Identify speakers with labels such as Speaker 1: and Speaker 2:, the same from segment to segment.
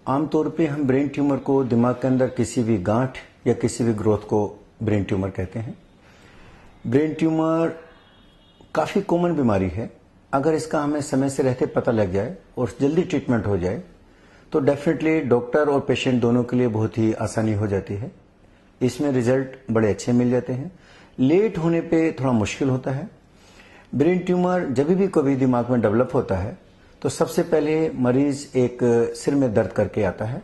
Speaker 1: आमतौर पे हम ब्रेन ट्यूमर को दिमाग के अंदर किसी भी गांठ या किसी भी ग्रोथ को ब्रेन ट्यूमर कहते हैं। ब्रेन ट्यूमर काफ़ी कॉमन बीमारी है। अगर इसका हमें समय से रहते पता लग जाए और जल्दी ट्रीटमेंट हो जाए तो डेफिनेटली डॉक्टर और पेशेंट दोनों के लिए बहुत ही आसानी हो जाती है। इसमें रिजल्ट बड़े अच्छे मिल जाते हैं। लेट होने पे थोड़ा मुश्किल होता है। ब्रेन ट्यूमर जब भी कभी दिमाग में डेवलप होता है तो सबसे पहले मरीज एक सिर में दर्द करके आता है।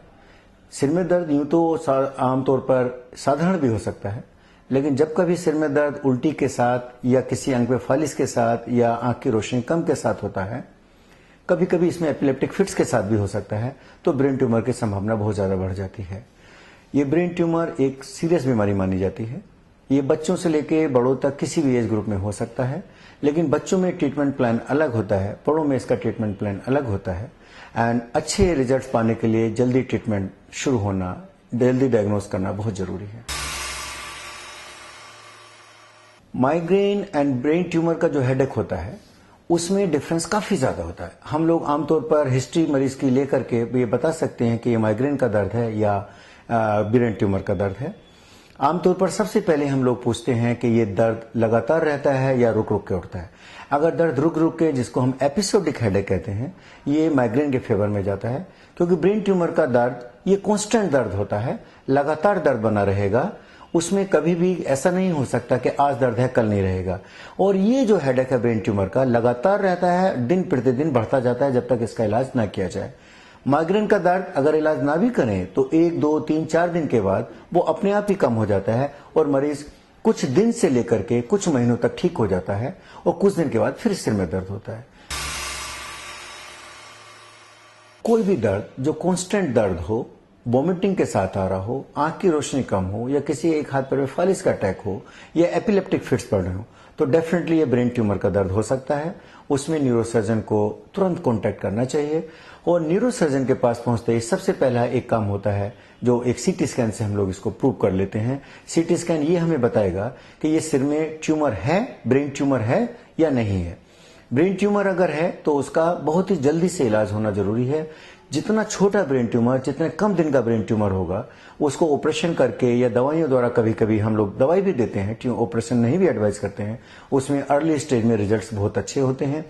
Speaker 1: सिर में दर्द यूं तो आमतौर पर साधारण भी हो सकता है, लेकिन जब कभी सिर में दर्द उल्टी के साथ या किसी अंग पे फालिश के साथ या आंख की रोशनी कम के साथ होता है, कभी कभी इसमें एपिलेप्टिक फिट्स के साथ भी हो सकता है, तो ब्रेन ट्यूमर की संभावना बहुत ज्यादा बढ़ जाती है। ये ब्रेन ट्यूमर एक सीरियस बीमारी मानी जाती है। ये बच्चों से लेकर बड़ों तक किसी भी एज ग्रुप में हो सकता है, लेकिन बच्चों में ट्रीटमेंट प्लान अलग होता है, बड़ों में इसका ट्रीटमेंट प्लान अलग होता है। एंड अच्छे रिजल्ट्स पाने के लिए जल्दी ट्रीटमेंट शुरू होना, जल्दी डायग्नोज करना बहुत जरूरी है। माइग्रेन एंड ब्रेन ट्यूमर का जो हेडेक होता है उसमें डिफरेंस काफी ज्यादा होता है। हम लोग आमतौर पर हिस्ट्री मरीज की लेकर के ये बता सकते हैं कि ये माइग्रेन का दर्द है या ब्रेन ट्यूमर का दर्द है। आमतौर पर सबसे पहले हम लोग पूछते हैं कि ये दर्द लगातार रहता है या रुक रुक के उठता है। अगर दर्द रुक रुक के, जिसको हम एपिसोडिक हेडेक कहते हैं, ये माइग्रेन के फेवर में जाता है, क्योंकि ब्रेन ट्यूमर का दर्द ये कांस्टेंट दर्द होता है, लगातार दर्द बना रहेगा। उसमें कभी भी ऐसा नहीं हो सकता कि आज दर्द है कल नहीं रहेगा। और ये जो हेडेक है ब्रेन ट्यूमर का लगातार रहता है, दिन प्रतिदिन बढ़ता जाता है जब तक इसका इलाज ना किया जाए। माइग्रेन का दर्द अगर इलाज ना भी करें तो 1, 2, 3, 4 दिन के बाद वो अपने आप ही कम हो जाता है और मरीज कुछ दिन से लेकर के कुछ महीनों तक ठीक हो जाता है और कुछ दिन के बाद फिर सिर में दर्द होता है। कोई भी दर्द जो कांस्टेंट दर्द हो, वॉमिटिंग के साथ आ रहा हो, आंख की रोशनी कम हो या किसी एक हाथ पैर में फालिश का अटैक हो या एपिलेप्टिक फिट्स पड़ रहे हो, तो डेफिनेटली ये ब्रेन ट्यूमर का दर्द हो सकता है। उसमें न्यूरोसर्जन को तुरंत कांटेक्ट करना चाहिए और न्यूरोसर्जन के पास पहुंचते ही सबसे पहला एक काम होता है जो एक सीटी स्कैन से हम लोग इसको प्रूव कर लेते हैं। सीटी स्कैन ये हमें बताएगा कि ये सिर में ट्यूमर है, ब्रेन ट्यूमर है या नहीं है। ब्रेन ट्यूमर अगर है तो उसका बहुत ही जल्दी से इलाज होना जरूरी है। जितना छोटा ब्रेन ट्यूमर, जितने कम दिन का ब्रेन ट्यूमर होगा, उसको ऑपरेशन करके या दवाइयों द्वारा, कभी कभी हम लोग दवाई भी देते हैं, ऑपरेशन नहीं भी एडवाइज करते हैं, उसमें अर्ली स्टेज में रिजल्ट्स बहुत अच्छे होते हैं।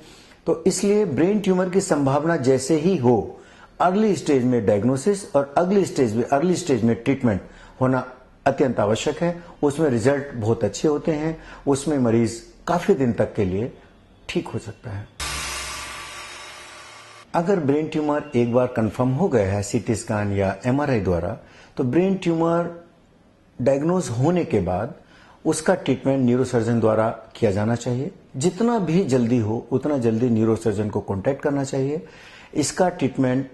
Speaker 1: तो इसलिए ब्रेन ट्यूमर की संभावना जैसे ही हो, अर्ली स्टेज में डायग्नोसिस और अर्ली स्टेज में ट्रीटमेंट होना अत्यंत आवश्यक है। उसमें रिजल्ट बहुत अच्छे होते हैं, उसमें मरीज काफी दिन तक के लिए ठीक हो सकता है। अगर ब्रेन ट्यूमर एक बार कंफर्म हो गया है सीटी स्कैन या एमआरआई द्वारा, तो ब्रेन ट्यूमर डायग्नोज होने के बाद उसका ट्रीटमेंट न्यूरोसर्जन द्वारा किया जाना चाहिए। जितना भी जल्दी हो उतना जल्दी न्यूरोसर्जन को कांटेक्ट करना चाहिए। इसका ट्रीटमेंट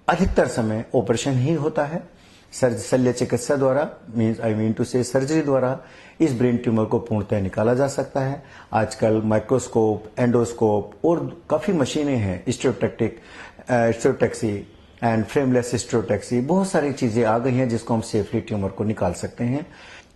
Speaker 1: अधिकतर समय ऑपरेशन ही होता है। शल्य चिकित्सा द्वारा, सर्जरी द्वारा इस ब्रेन ट्यूमर को पूर्णतः निकाला जा सकता है। आजकल माइक्रोस्कोप, एंडोस्कोप और काफी मशीनें हैं, हिस्टेरोटैक्सी एंड फ्रेमलेस हिस्टेरोटैक्सी, बहुत सारी चीजें आ गई हैं जिसको हम सेफली ट्यूमर को निकाल सकते हैं।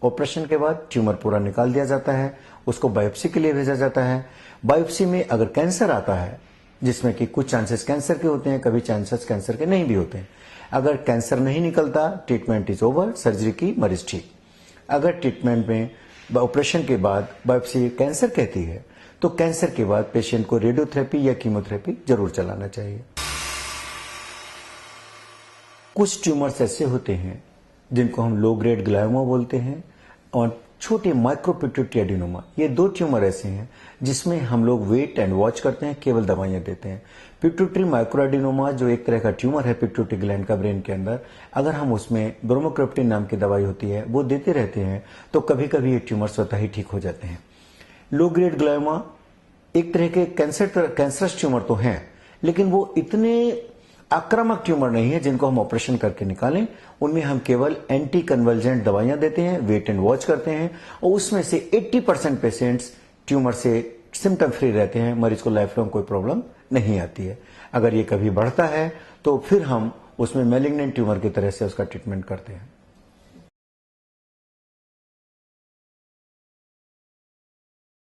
Speaker 1: ऑपरेशन के बाद ट्यूमर पूरा निकाल दिया जाता है, उसको बायोप्सी के लिए भेजा जाता है। बायोप्सी में अगर कैंसर आता है, जिसमें कि कुछ चांसेस कैंसर के होते हैं, कभी चांसेस कैंसर के नहीं भी होते हैं। अगर कैंसर नहीं निकलता, ट्रीटमेंट इज ओवर, सर्जरी की, मरीज ठीक। अगर ट्रीटमेंट में ऑपरेशन के बाद बायोप्सी कैंसर कहती है, तो कैंसर के बाद पेशेंट को रेडियोथेरेपी या कीमोथेरेपी जरूर चलाना चाहिए। कुछ ट्यूमर्स ऐसे होते हैं जिनको हम लो ग्रेड ग्लायोमा बोलते हैं और छोटे माइक्रोपिट्यूटरी एडिनोमा, ये 2 ट्यूमर ऐसे हैं जिसमें हम लोग वेट एंड वॉच करते हैं, केवल दवाइयां देते हैं। पिट्यूटरी माइक्रोएडिनोमा जो एक तरह का ट्यूमर है पिट्यूटरी ग्लैंड का ब्रेन के अंदर, अगर हम उसमें ब्रोमोक्रिप्टिन नाम की दवाई होती है वो देते रहते हैं तो कभी कभी ये ट्यूमर स्वतः ही ठीक हो जाते हैं। लो ग्रेड ग्लायोमा एक तरह के कैंसरस ट्यूमर तो हैं, लेकिन वो इतने आक्रामक ट्यूमर नहीं है जिनको हम ऑपरेशन करके निकालें। उनमें हम केवल एंटी कन्वर्जेंट दवाइयां देते हैं, वेट एंड वॉच करते हैं और उसमें से 80% पेशेंट्स ट्यूमर से सिम्टम फ्री रहते हैं, मरीज को लाइफ लॉन्ग कोई प्रॉब्लम नहीं आती है। अगर ये कभी बढ़ता है तो फिर हम उसमें मैलिग्नेंट ट्यूमर की तरह से उसका ट्रीटमेंट करते हैं।